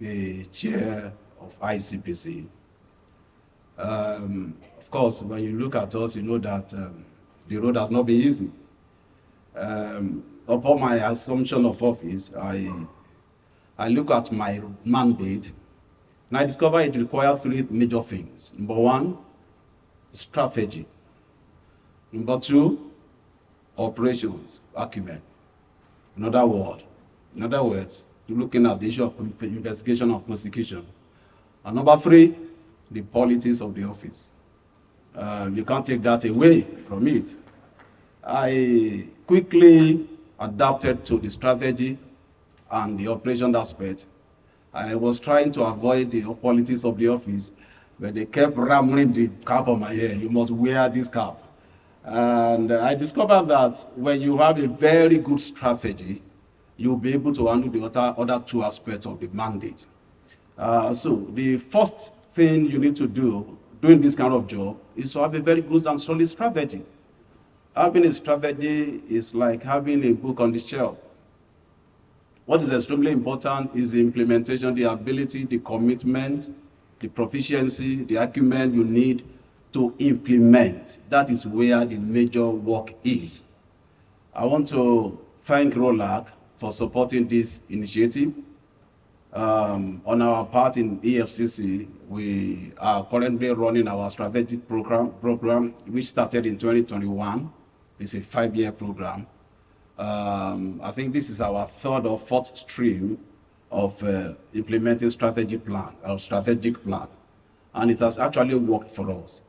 the chair of ICPC. Of course, when you look at us, you know that the road has not been easy. Upon my assumption of office, I look at my mandate, and I discover it requires three major things. Number one, strategy. Number two, operations acumen. In other words, looking at the issue of investigation and prosecution. And number three, the politics of the office. You can't take that away from it. I quickly adapted to the strategy and the operation aspect. I was trying to avoid the politics of the office, but they kept ramming the cap on my head. You must wear this cap. And I discovered that when you have a very good strategy, you'll be able to handle the other two aspects of the mandate. So the first thing you need to do doing this kind of job is to have a very good and solid strategy. Having a strategy is like having a book on the shelf. What is extremely important is the implementation, the ability, the commitment, the proficiency, the acumen you need to implement. That is where the major work is. I want to thank ROLAC for supporting this initiative. On our part in EFCC, we are currently running our strategic program which started in 2021. It's a 5-year program. I think this is our third or fourth stream of implementing strategic plan, and it has actually worked for us.